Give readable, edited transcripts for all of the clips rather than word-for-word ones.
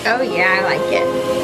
Oh yeah, I like it.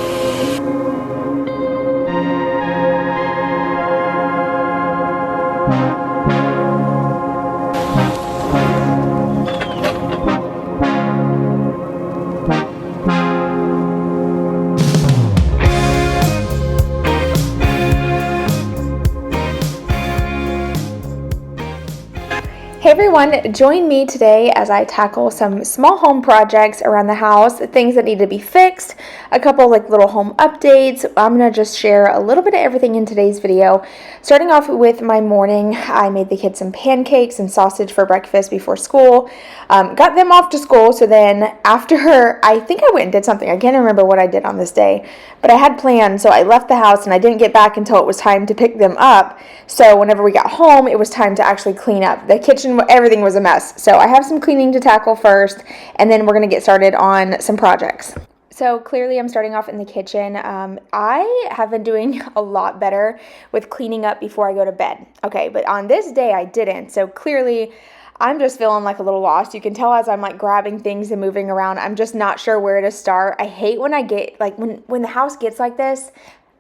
Hey everyone, join me today as I tackle some small home projects around the house, things that need to be fixed, a couple like little home updates. I'm going to just share a little bit of everything in today's video. Starting off with my morning, I made the kids some pancakes and sausage for breakfast before school. Got them off to school, so then after, I think I went and did something. I can't remember what I did on this day, but I had plans, so I left the house and I didn't get back until it was time to pick them up. So whenever we got home, it was time to actually clean up. The kitchen, everything was a mess. So I have some cleaning to tackle first, and then we're going to get started on some projects. So clearly I'm starting off in the kitchen. I have been doing a lot better with cleaning up before I go to bed. Okay, but on this day I didn't. So clearly I'm just feeling like a little lost. You can tell as I'm like grabbing things and moving around, I'm just not sure where to start. I hate when I get like when the house gets like this,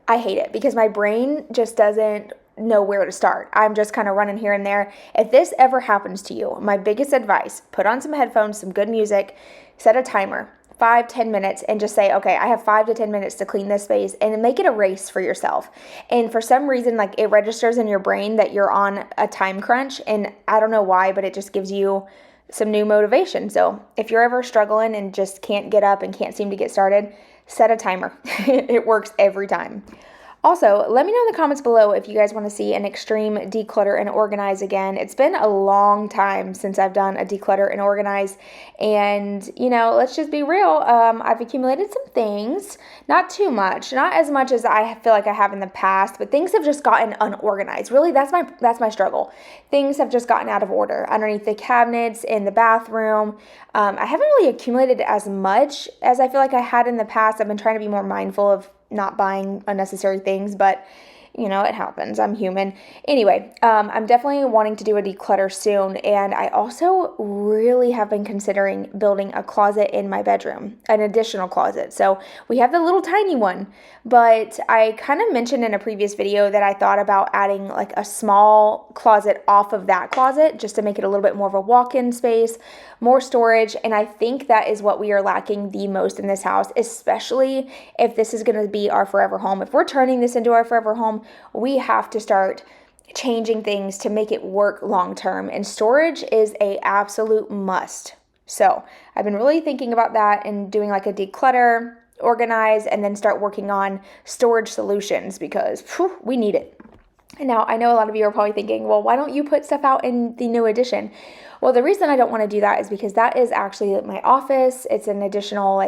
I hate it because my brain just doesn't know where to start. I'm just kind of running here and there. If this ever happens to you, my biggest advice, put on some headphones, some good music, set a timer, 5-10 minutes, and just say, okay, I have 5 to 10 minutes to clean this space, and make it a race for yourself. And for some reason, like it registers in your brain that you're on a time crunch, and I don't know why, but it just gives you some new motivation. So if you're ever struggling and just can't get up and can't seem to get started, set a timer. It works every time. Also, let me know in the comments below if you guys want to see an extreme declutter and organize again. It's been a long time since I've done a declutter and organize, and let's just be real. I've accumulated some things, not too much, not as much as I feel like I have in the past, but things have just gotten unorganized. Really, that's my struggle. Things have just gotten out of order underneath the cabinets in the bathroom. I haven't really accumulated as much as I feel like I had in the past. I've been trying to be more mindful of not buying unnecessary things, but it happens. I'm human. Anyway, I'm definitely wanting to do a declutter soon, and I also really have been considering building a closet in my bedroom, an additional closet. So we have the little tiny one, but I kind of mentioned in a previous video that I thought about adding like a small closet off of that closet just to make it a little bit more of a walk-in space, more storage, and I think that is what we are lacking the most in this house, especially if this is going to be our forever home. If we're turning this into our forever home, we have to start changing things to make it work long term, and storage is a absolute must. So I've been really thinking about that and doing like a declutter, organize, and then start working on storage solutions because we need it. And now I know a lot of you are probably thinking, well, why don't you put stuff out in the new addition? Well, the reason I don't want to do that is because that is actually my office. It's an additional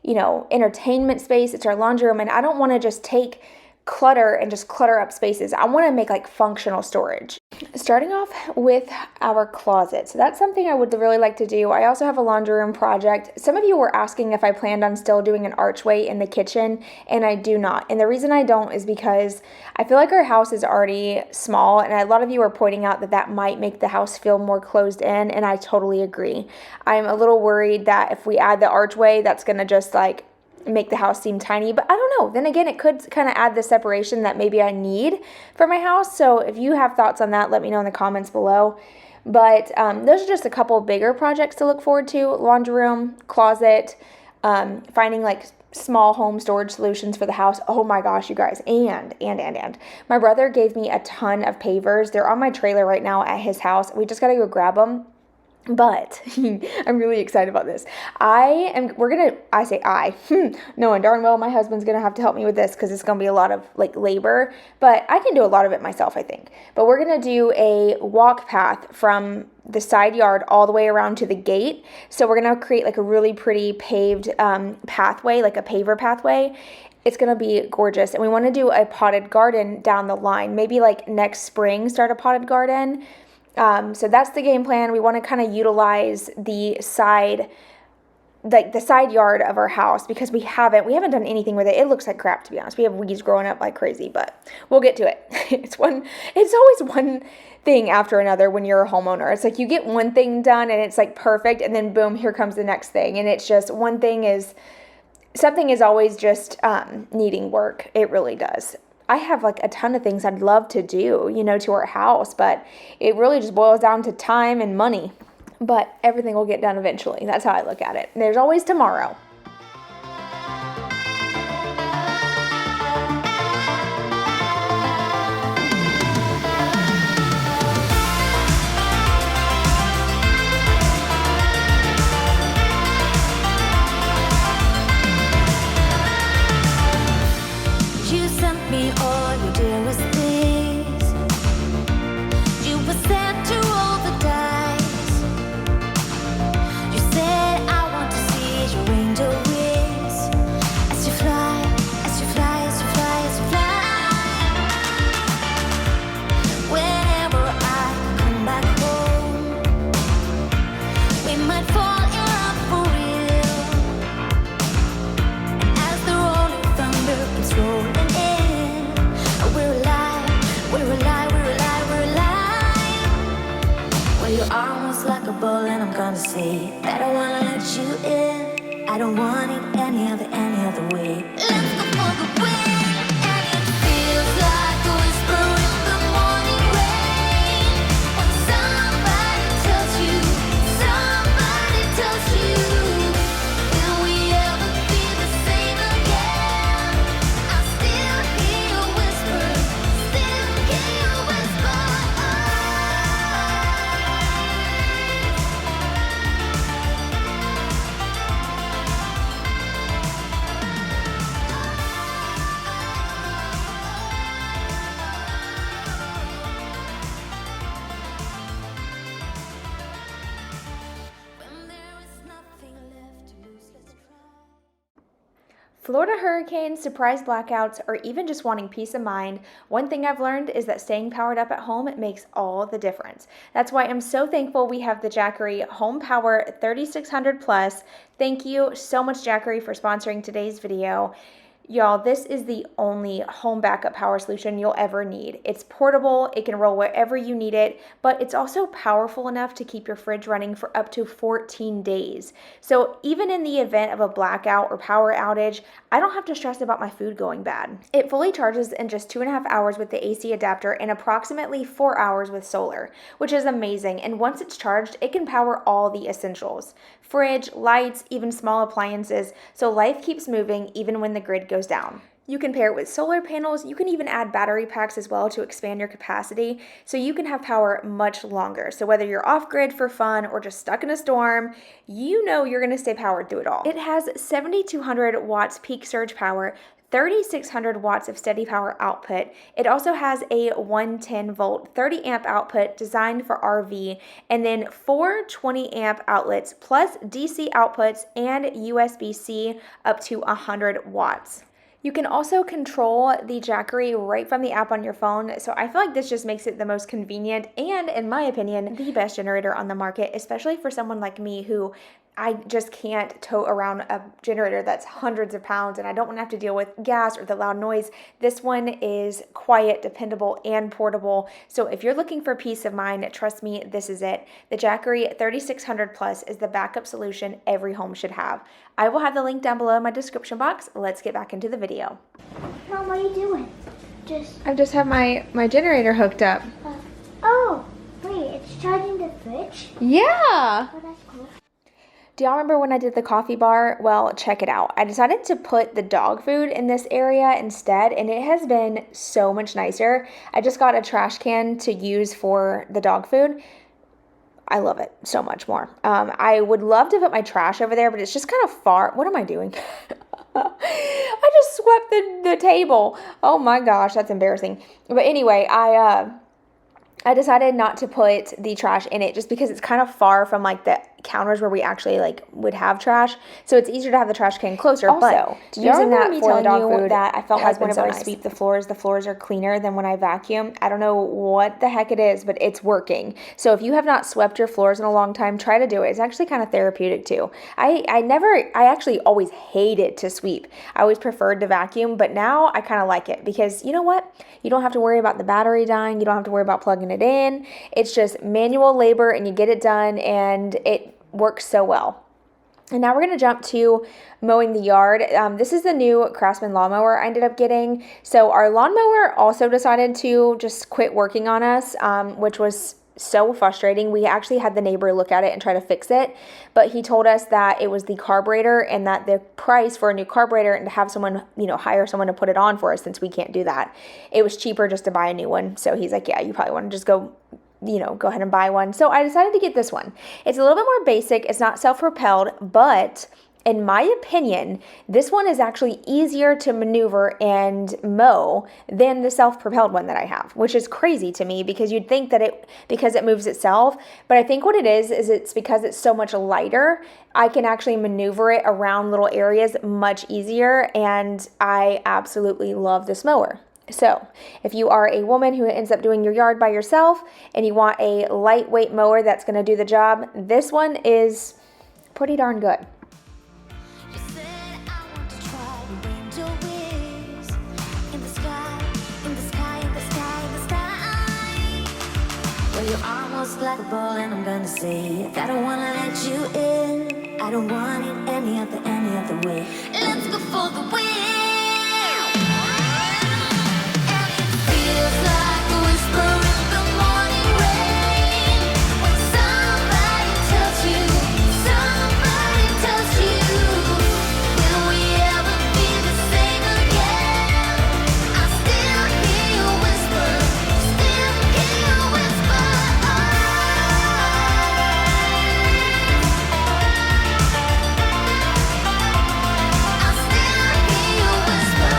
entertainment space. It's our laundry room, and I don't want to just take clutter and just clutter up spaces. I want to make like functional storage. Starting off with our closet. So that's something I would really like to do. I also have a laundry room project. Some of you were asking if I planned on still doing an archway in the kitchen, and I do not. And the reason I don't is because I feel like our house is already small, and a lot of you are pointing out that that might make the house feel more closed in, and I totally agree. I'm a little worried that if we add the archway, that's going to just like make the house seem tiny, but I don't know. Then again, it could kind of add the separation that maybe I need for my house. So if you have thoughts on that, let me know in the comments below. But those are just a couple bigger projects to look forward to. Laundry room, closet, finding like small home storage solutions for the house. Oh my gosh, you guys. And my brother gave me a ton of pavers. They're on my trailer right now at his house. We just got to go grab them. But I'm really excited about this. Knowing darn well my husband's going to have to help me with this because it's going to be a lot of like labor, but I can do a lot of it myself, I think. But we're going to do a walk path from the side yard all the way around to the gate. So we're going to create like a really pretty paved pathway, like a paver pathway. It's going to be gorgeous. And we want to do a potted garden down the line. Maybe like next spring, start a potted garden. So that's the game plan. We want to kind of utilize the side yard of our house because we haven't done anything with it. It looks like crap, to be honest. We have weeds growing up like crazy, but we'll get to it. It's always one thing after another when you're a homeowner. It's like you get one thing done and it's like perfect, and then boom, here comes the next thing. And it's just one thing is something is always just needing work. It really does. I have like a ton of things I'd love to do, to our house, but it really just boils down to time and money. But everything will get done eventually. That's how I look at it. There's always tomorrow. You sent me all your dearest things. You were sent to roll the dice. You said I want to see your angel wings as you fly, as you fly, as you fly, as you fly. Whenever I come back home, we might fall in love for real. And as the rolling thunder keeps rolling, your arm was like a ball and I'm gonna say that I wanna let you in. I don't want it any other way. Let's go for the win. And it feels like a whisper in the morning rain. When somebody tells you, will we ever be the same again? I still hear your whisper, still hear your whisper. Florida hurricanes, surprise blackouts, or even just wanting peace of mind, one thing I've learned is that staying powered up at home makes all the difference. That's why I'm so thankful we have the Jackery HomePower 3600 Plus. Thank you so much, Jackery, for sponsoring today's video. Y'all, this is the only home backup power solution you'll ever need. It's portable, it can roll wherever you need it, but it's also powerful enough to keep your fridge running for up to 14 days. So even in the event of a blackout or power outage, I don't have to stress about my food going bad. It fully charges in just 2.5 hours with the AC adapter and approximately 4 hours with solar, which is amazing. And once it's charged, it can power all the essentials: fridge, lights, even small appliances, so life keeps moving even when the grid goes down. You can pair it with solar panels. You can even add battery packs as well to expand your capacity, so you can have power much longer. So whether you're off grid for fun or just stuck in a storm, you're going to stay powered through it all. It has 7,200 watts peak surge power, 3,600 watts of steady power output. It also has a 110 volt 30 amp output designed for RV, and then 4 20 amp outlets plus DC outputs and USB-C up to 100 watts. You can also control the Jackery right from the app on your phone, so I feel like this just makes it the most convenient and, in my opinion, the best generator on the market, especially for someone like me who I just can't tote around a generator that's hundreds of pounds and I don't want to have to deal with gas or the loud noise. This one is quiet, dependable, and portable. So if you're looking for peace of mind, trust me, this is it. The Jackery 3600 Plus is the backup solution every home should have. I will have the link down below in my description box. Let's get back into the video. Mom, what are you doing? I just have my generator hooked up. Oh, wait, it's charging the fridge? Yeah. Oh, that's cool. Do y'all remember when I did the coffee bar? Well, check it out. I decided to put the dog food in this area instead, and it has been so much nicer. I just got a trash can to use for the dog food. I love it so much more. I would love to put my trash over there, but it's just kind of far. What am I doing? I just swept the table. Oh my gosh, that's embarrassing. But anyway, I decided not to put the trash in it just because it's kind of far from like the counters where we actually like would have trash, so it's easier to have the trash can closer. Also, but using that for the dog food, that I felt like whenever I sweep the floors are cleaner than when I vacuum. I don't know what the heck it is, but it's working. So if you have not swept your floors in a long time, try to do it. It's actually kind of therapeutic too. I actually always hated to sweep. I always preferred to vacuum, but now I kind of like it because you know what? You don't have to worry about the battery dying. You don't have to worry about plugging it in. It's just manual labor and you get it done, and it works so well. And now we're going to jump to mowing the yard. This is the new Craftsman lawnmower I ended up getting. So our lawnmower also decided to just quit working on us, which was so frustrating. We actually had the neighbor look at it and try to fix it, but he told us that it was the carburetor and that the price for a new carburetor and to have someone, hire someone to put it on for us, since we can't do that, it was cheaper just to buy a new one. So he's like, yeah, you probably want to just go ahead and buy one. So I decided to get this one. It's a little bit more basic. It's not self-propelled, but in my opinion, this one is actually easier to maneuver and mow than the self-propelled one that I have, which is crazy to me because you'd think that because it moves itself, but I think what it is it's because it's so much lighter, I can actually maneuver it around little areas much easier, and I absolutely love this mower. So if you are a woman who ends up doing your yard by yourself and you want a lightweight mower that's going to do the job, this one is pretty darn good. You said I want to try the angel wings in the sky, in the sky, in the sky, in the sky. Well, you're almost like a ball, and I'm gonna say that I don't wanna let you in. I don't want it any other way. Let's go for the win. Feels like a whisper in the morning rain. When somebody tells you, will we ever be the same again? I still hear you whisper, still hear you whisper. I still hear you whisper.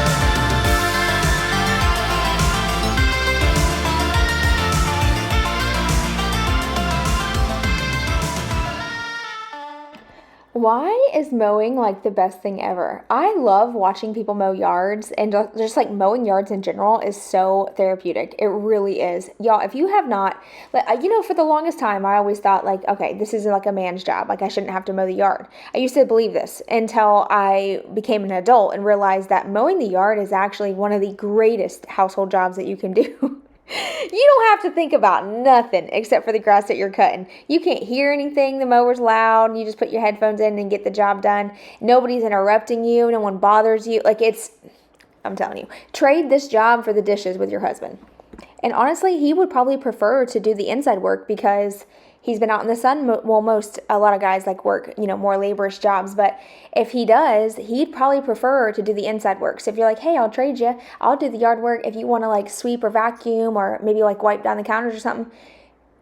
Why is mowing like the best thing ever? I love watching people mow yards, and just like mowing yards in general is so therapeutic. It really is. Y'all, if you have not, for the longest time, I always thought like, okay, this is like a man's job. Like I shouldn't have to mow the yard. I used to believe this until I became an adult and realized that mowing the yard is actually one of the greatest household jobs that you can do. You don't have to think about nothing except for the grass that you're cutting. You can't hear anything. The mower's loud. You just put your headphones in and get the job done. Nobody's interrupting you. No one bothers you. I'm telling you, trade this job for the dishes with your husband. And honestly, he would probably prefer to do the inside work because he's been out in the sun. Well, a lot of guys like work, more laborious jobs. But if he does, he'd probably prefer to do the inside work. So if you're like, hey, I'll trade you. I'll do the yard work. If you want to like sweep or vacuum or maybe like wipe down the counters or something,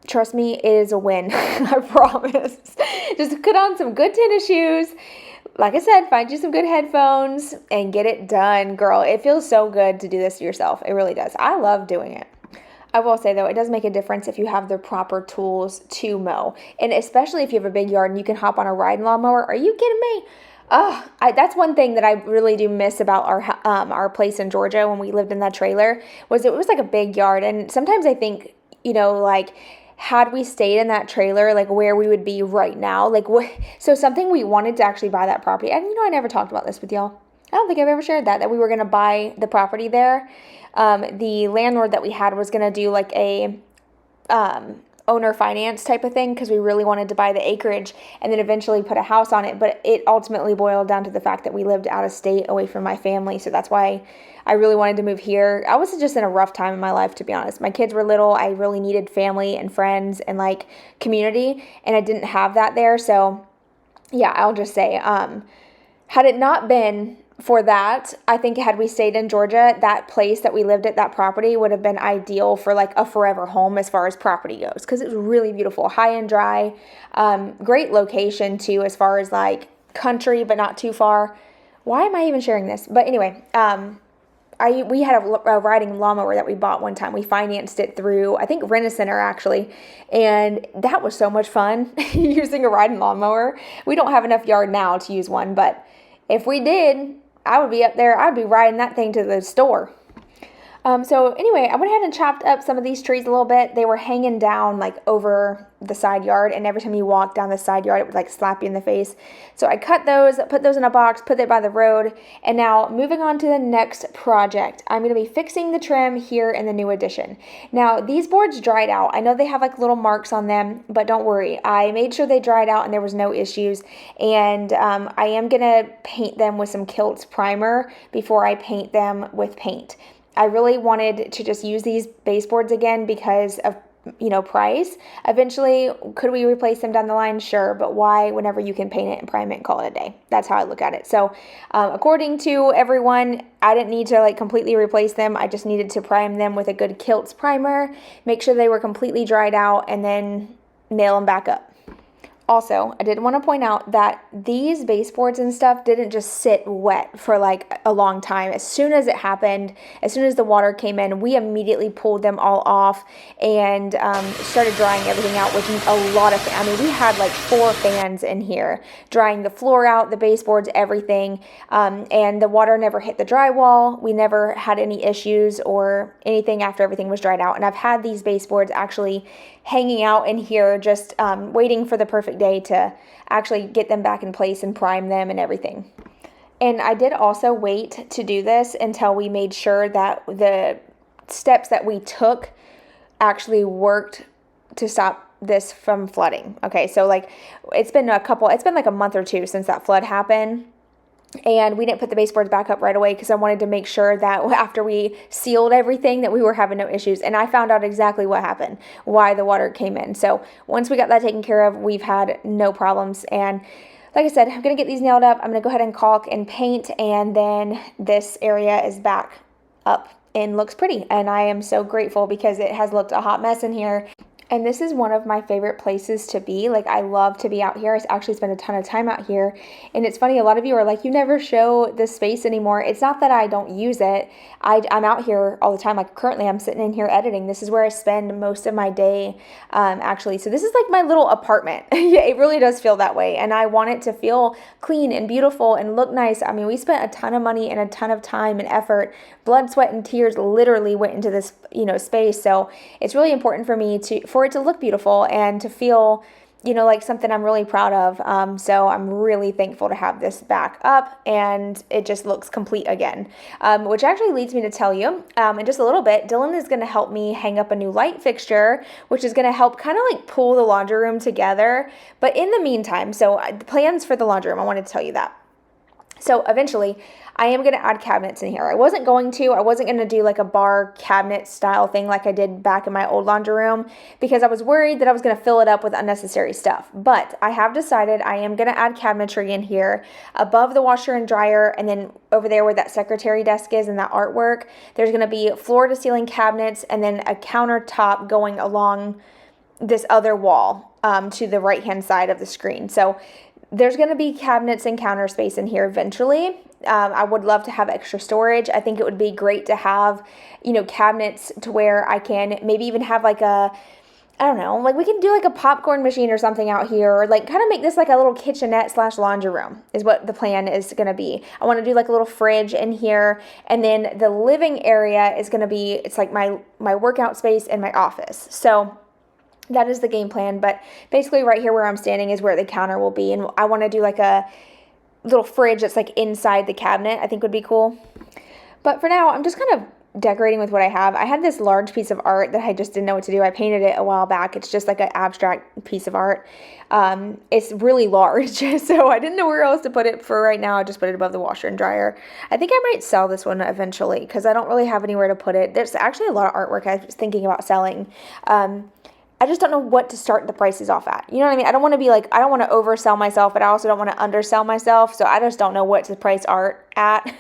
trust me, it is a win. I promise. Just put on some good tennis shoes. Like I said, find you some good headphones and get it done, girl. It feels so good to do this yourself. It really does. I love doing it. I will say, though, it does make a difference if you have the proper tools to mow. And especially if you have a big yard and you can hop on a riding lawnmower. Are you kidding me? That's one thing that I really do miss about our place in Georgia when we lived in that trailer, was it was like a big yard. And sometimes I think, had we stayed in that trailer, like where we would be right now, so something we wanted to actually buy that property. And I never talked about this with y'all. I don't think I've ever shared that we were going to buy the property there. The landlord that we had was going to do like a owner finance type of thing because we really wanted to buy the acreage and then eventually put a house on it. But it ultimately boiled down to the fact that we lived out of state away from my family. So that's why I really wanted to move here. I was just in a rough time in my life, to be honest. My kids were little. I really needed family and friends and like community, and I didn't have that there. So yeah, I'll just say, had it not been for that, I think had we stayed in Georgia, that place that we lived at, that property would have been ideal for like a forever home as far as property goes, because it was really beautiful, high and dry, great location too as far as like country but not too far. Why am I even sharing this? But anyway, we had a riding lawnmower that we bought one time. We financed it through, I think, Rent-A-Center actually, and that was so much fun using a riding lawnmower. We don't have enough yard now to use one, but if we did, I would be up there. I'd be riding that thing to the store. So anyway, I went ahead and chopped up some of these trees a little bit. They were hanging down like over the side yard, and every time you walk down the side yard, it would like slap you in the face. So I cut those, put those in a box, put it by the road, and now moving on to the next project. I'm going to be fixing the trim here in the new addition. Now these boards dried out. I know they have like little marks on them, but don't worry. I made sure they dried out and there was no issues, and I am going to paint them with some Kilts primer before I paint them with paint. I really wanted to just use these baseboards again because of, price. Eventually, could we replace them down the line? Sure, but why whenever you can paint it and prime it and call it a day? That's how I look at it. So according to everyone, I didn't need to like completely replace them. I just needed to prime them with a good Kilts primer, make sure they were completely dried out, and then nail them back up. Also, I did want to point out that these baseboards and stuff didn't just sit wet for like a long time. As soon as it happened, as soon as the water came in, we immediately pulled them all off and started drying everything out with a lot of, we had like 4 fans in here, drying the floor out, the baseboards, everything. And the water never hit the drywall. We never had any issues or anything after everything was dried out. And I've had these baseboards actually hanging out in here just waiting for the perfect day to actually get them back in place and prime them and everything. And I did also wait to do this until we made sure that the steps that we took actually worked to stop this from flooding. Okay, so like it's been like a month or 2 since that flood happened. And we didn't put the baseboards back up right away because I wanted to make sure that after we sealed everything that we were having no issues. And I found out exactly what happened, why the water came in. So once we got that taken care of, we've had no problems. And like I said, I'm going to get these nailed up. I'm going to go ahead and caulk and paint. And then this area is back up and looks pretty. And I am so grateful because it has looked a hot mess in here. And this is one of my favorite places to be. Like, I love to be out here. I actually spend a ton of time out here. And it's funny, a lot of you are like, you never show this space anymore. It's not that I don't use it. I'm out here all the time. Like, currently I'm sitting in here editing. This is where I spend most of my day, actually. So this is like my little apartment. Yeah, it really does feel that way. And I want it to feel clean and beautiful and look nice. We spent a ton of money and a ton of time and effort. Blood, sweat, and tears literally went into this, space. So it's really important for me for it to look beautiful and to feel, like something I'm really proud of. So I'm really thankful to have this back up and it just looks complete again, which actually leads me to tell you in just a little bit, Dylan is going to help me hang up a new light fixture, which is going to help kind of like pull the laundry room together. But in the meantime, so the plans for the laundry room, I wanted to tell you that. So eventually, I am going to add cabinets in here. I wasn't going to do like a bar cabinet style thing like I did back in my old laundry room because I was worried that I was going to fill it up with unnecessary stuff. But I have decided I am going to add cabinetry in here above the washer and dryer, and then over there where that secretary desk is and that artwork, there's going to be floor to ceiling cabinets and then a countertop going along this other wall to the right hand side of the screen. So there's going to be cabinets and counter space in here eventually. I would love to have extra storage. I think it would be great to have, cabinets to where I can maybe even have like we can do like a popcorn machine or something out here, or like kind of make this like a little kitchenette / laundry room is what the plan is going to be. I want to do like a little fridge in here, and then the living area is going to be, it's like my workout space and my office. So that is the game plan, but basically right here where I'm standing is where the counter will be, and I want to do like a little fridge that's like inside the cabinet. I think would be cool. But for now, I'm just kind of decorating with what I have. I had this large piece of art that I just didn't know what to do. I painted it a while back. It's just like an abstract piece of art. It's really large, so I didn't know where else to put it for right now. I just put it above the washer and dryer. I think I might sell this one eventually because I don't really have anywhere to put it. There's actually a lot of artwork I was thinking about selling. I just don't know what to start the prices off at. You know what I mean? I don't want to oversell myself, but I also don't want to undersell myself. So I just don't know what to price art at.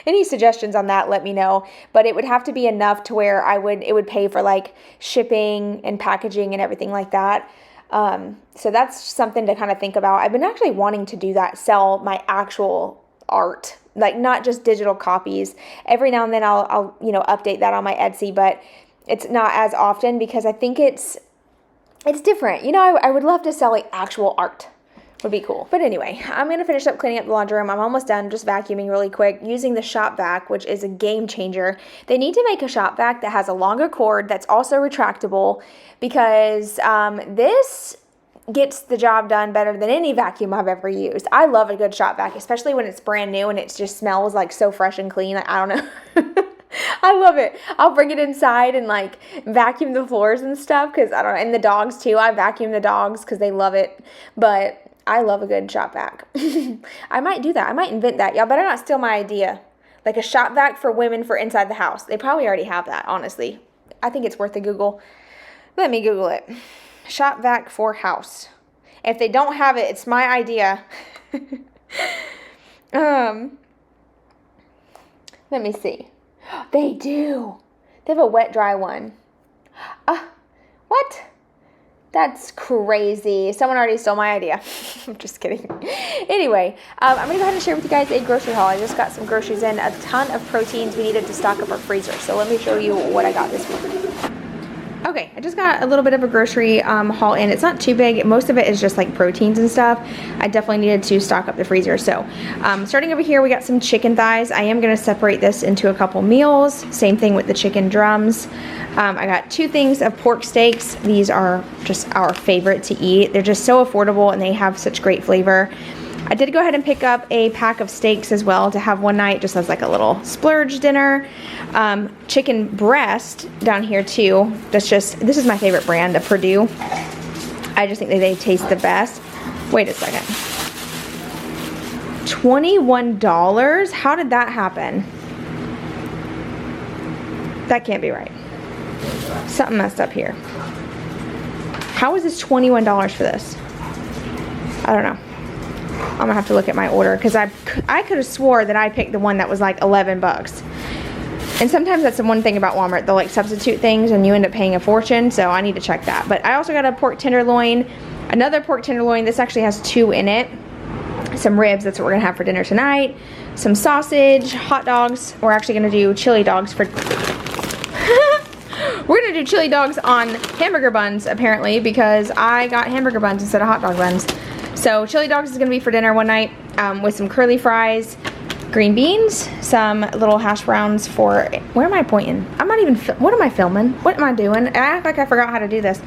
Any suggestions on that, let me know. But it would have to be enough to where it would pay for like shipping and packaging and everything like that. So that's something to kind of think about. I've been actually wanting to do that, sell my actual art, like not just digital copies. Every now and then I'll update that on my Etsy, but it's not as often because I think it's different. I would love to sell like actual art, would be cool. But anyway, I'm going to finish up cleaning up the laundry room. I'm almost done, just vacuuming really quick using the shop vac, which is a game changer. They need to make a shop vac that has a longer cord that's also retractable, because this gets the job done better than any vacuum I've ever used. I love a good shop vac, especially when it's brand new and it just smells like so fresh and clean. I don't know. I love it. I'll bring it inside and like vacuum the floors and stuff, because I don't know. And the dogs too. I vacuum the dogs because they love it. But I love a good shop vac. I might do that. I might invent that. Y'all better not steal my idea. Like a shop vac for women for inside the house. They probably already have that, honestly. I think it's worth a Google. Let me Google it. Shop vac for house. If they don't have it, it's my idea. Let me see. They do. They have a wet dry one. What? That's crazy. Someone already stole my idea. I'm just kidding. Anyway, I'm going to go ahead and share with you guys a grocery haul. I just got some groceries in, a ton of proteins we needed to stock up our freezer. So let me show you what I got this week. Okay, I just got a little bit of a grocery haul in. It's not too big. Most of it is just like proteins and stuff. I definitely needed to stock up the freezer. So starting over here, we got some chicken thighs. I am going to separate this into a couple meals. Same thing with the chicken drums. I got 2 things of pork steaks. These are just our favorite to eat. They're just so affordable and they have such great flavor. I did go ahead and pick up a pack of steaks as well to have one night just as like a little splurge dinner. Chicken breast down here too. This is my favorite brand, the Purdue. I just think that they taste the best. Wait a second. $21? How did that happen? That can't be right. Something messed up here. How is this $21 for this? I don't know. I'm gonna have to look at my order, because I could have swore that I picked the one that was like 11 bucks. And sometimes that's the one thing about Walmart. They'll like substitute things and you end up paying a fortune, so I need to check that. But I also got a pork tenderloin, another pork tenderloin. This actually has 2 in it. Some ribs, that's what we're gonna have for dinner tonight. Some sausage, hot dogs. We're actually gonna do chili dogs for we're gonna do chili dogs on hamburger buns apparently, because I got hamburger buns instead of hot dog buns. So chili dogs is gonna be for dinner one night with some curly fries, green beans, some little hash browns for, where am I pointing? I'm not even, what am I filming? What am I doing? I act like I forgot how to do this.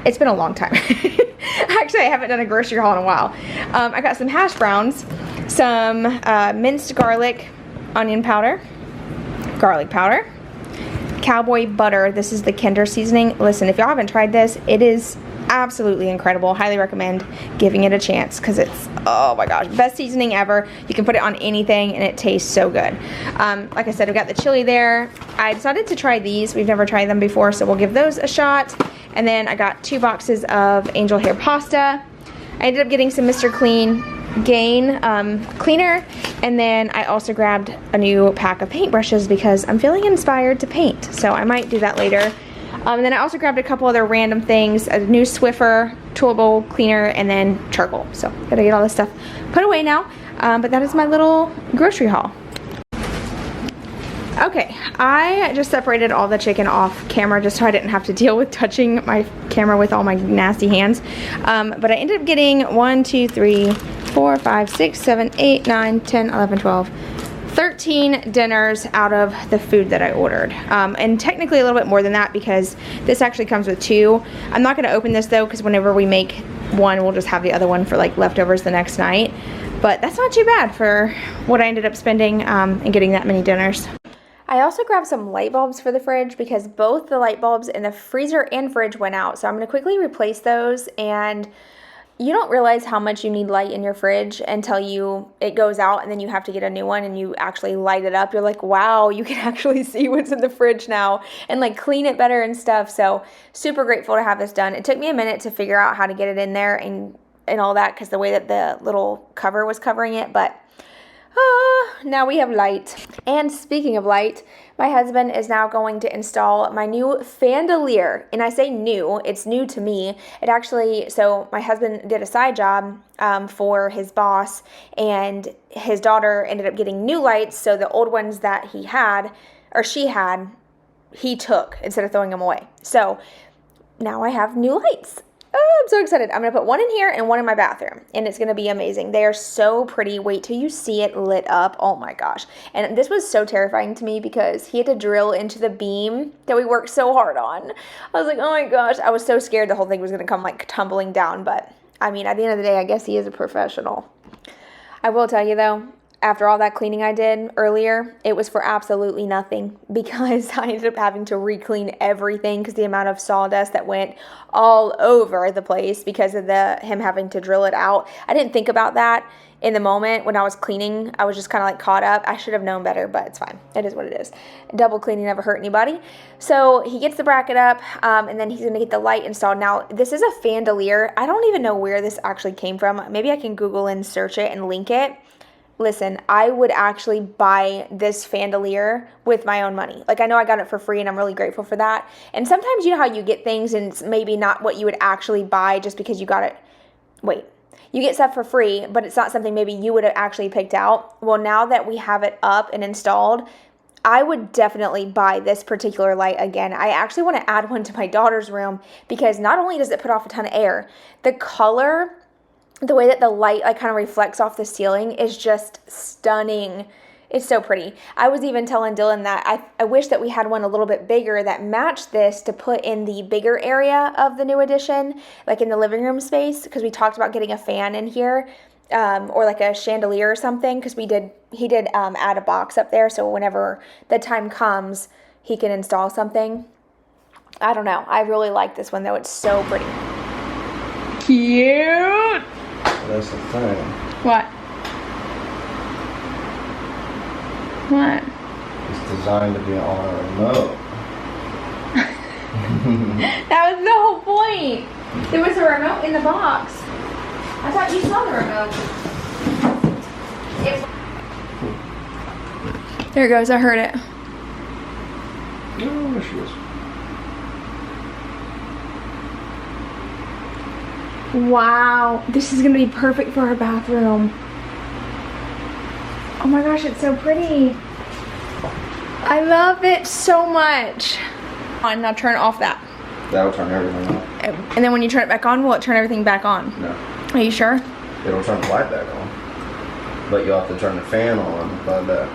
It's been a long time. Actually, I haven't done a grocery haul in a while. I got some hash browns, some minced garlic, onion powder, garlic powder, cowboy butter. This is the Kinder seasoning. Listen, if y'all haven't tried this, it is absolutely incredible. Highly recommend giving it a chance, because it's, oh my gosh, best seasoning ever. You can put it on anything and it tastes so good. Like I said, we got the chili there. I decided to try these. We've never tried them before, so we'll give those a shot. And then I got 2 boxes of angel hair pasta. I ended up getting some Mr. Clean Gain cleaner, and then I also grabbed a new pack of paintbrushes because I'm feeling inspired to paint, so I might do that later. And then I also grabbed a couple other random things, a new Swiffer tool bowl cleaner, and then charcoal. So gotta get all this stuff put away now, but that is my little grocery haul. Okay, I just separated all the chicken off camera just so I didn't have to deal with touching my camera with all my nasty hands. But I ended up getting 1, 2, 3, 4, 5, 6, 7, 8, 9, 10, 11, 12, 13 dinners out of the food that I ordered. And technically a little bit more than that, because this actually comes with 2. I'm not going to open this though, because whenever we make one, we'll just have the other one for like leftovers the next night. But that's not too bad for what I ended up spending and getting that many dinners. I also grabbed some light bulbs for the fridge because both the light bulbs in the freezer and fridge went out. So I'm going to quickly replace those, and you don't realize how much you need light in your fridge until it goes out, and then you have to get a new one and you actually light it up. You're like, wow, you can actually see what's in the fridge now and like clean it better and stuff. So super grateful to have this done. It took me a minute to figure out how to get it in there and all that, because the way that the little cover was covering it, but now we have light. And speaking of light, my husband is now going to install my new Chandelier. And I say new, it's new to me. It actually, so my husband did a side job for his boss, and his daughter ended up getting new lights. So the old ones that he had, or she had, he took instead of throwing them away. So now I have new lights. Oh, I'm so excited. I'm going to put one in here and one in my bathroom, and it's going to be amazing. They are so pretty. Wait till you see it lit up. Oh my gosh. And this was so terrifying to me because he had to drill into the beam that we worked so hard on. I was like, oh my gosh. I was so scared the whole thing was going to come like tumbling down, but I mean, at the end of the day, I guess he is a professional. I will tell you though, after all that cleaning I did earlier, it was for absolutely nothing because I ended up having to re-clean everything because the amount of sawdust that went all over the place because of him having to drill it out. I didn't think about that in the moment when I was cleaning. I was just kind of like caught up. I should have known better, but it's fine. It is what it is. Double cleaning never hurt anybody. So he gets the bracket up and then he's going to get the light installed. Now, this is a Chandelier. I don't even know where this actually came from. Maybe I can Google and search it and link it. Listen, I would actually buy this Chandelier with my own money. Like, I know I got it for free and I'm really grateful for that. And sometimes you know how you get things and it's maybe not what you would actually buy just because you got it. Wait, you get stuff for free, but it's not something maybe you would have actually picked out. Well, now that we have it up and installed, I would definitely buy this particular light again. I actually want to add one to my daughter's room because not only does it put off a ton of air, the color, the way that the light like kind of reflects off the ceiling is just stunning. It's so pretty. I was even telling Dylan that I wish that we had one a little bit bigger that matched this to put in the bigger area of the new addition, like in the living room space, because we talked about getting a fan in here or like a chandelier or something, because he did add a box up there, so whenever the time comes, he can install something. I don't know. I really like this one though. It's so pretty. Cute. That's the thing. What? What? It's designed to be on a remote. That was the whole point. There was a remote in the box. I thought you saw the remote. There it goes. I heard it. Oh, there she is. Wow, this is gonna be perfect for our bathroom. Oh my gosh, it's so pretty. I love it so much. On, now turn off that. That'll turn everything off. And then when you turn it back on, will it turn everything back on? No. Are you sure? It'll turn the light back on. But you'll have to turn the fan on by that.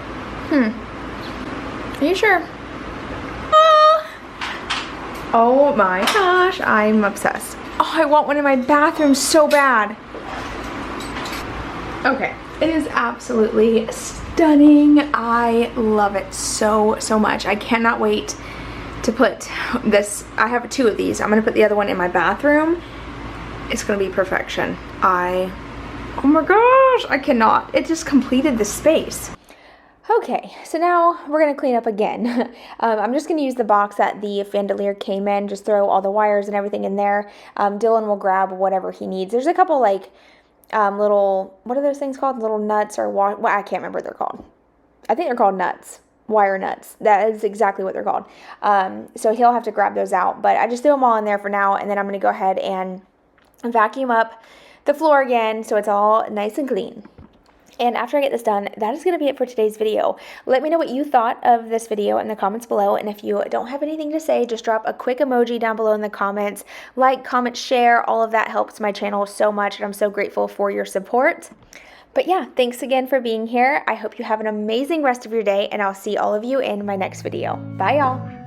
Are you sure? Oh my gosh, I'm obsessed. Oh, I want one in my bathroom so bad. Okay, it is absolutely stunning. I love it so, so much. I cannot wait to put this. I have 2 of these. I'm gonna put the other one in my bathroom. It's gonna be perfection. Oh my gosh, I cannot. It just completed the space. Okay, so now we're going to clean up again. I'm just going to use the box that the Chandelier came in, just throw all the wires and everything in there. Dylan will grab whatever he needs. There's a couple like little, what are those things called? Little nuts or well, I can't remember what they're called. I think they're called nuts, wire nuts. That is exactly what they're called. So he'll have to grab those out, but I just threw them all in there for now, and then I'm going to go ahead and vacuum up the floor again so it's all nice and clean. And after I get this done, that is going to be it for today's video. Let me know what you thought of this video in the comments below. And if you don't have anything to say, just drop a quick emoji down below in the comments. Like, comment, share. All of that helps my channel so much. And I'm so grateful for your support. But yeah, thanks again for being here. I hope you have an amazing rest of your day. And I'll see all of you in my next video. Bye, y'all.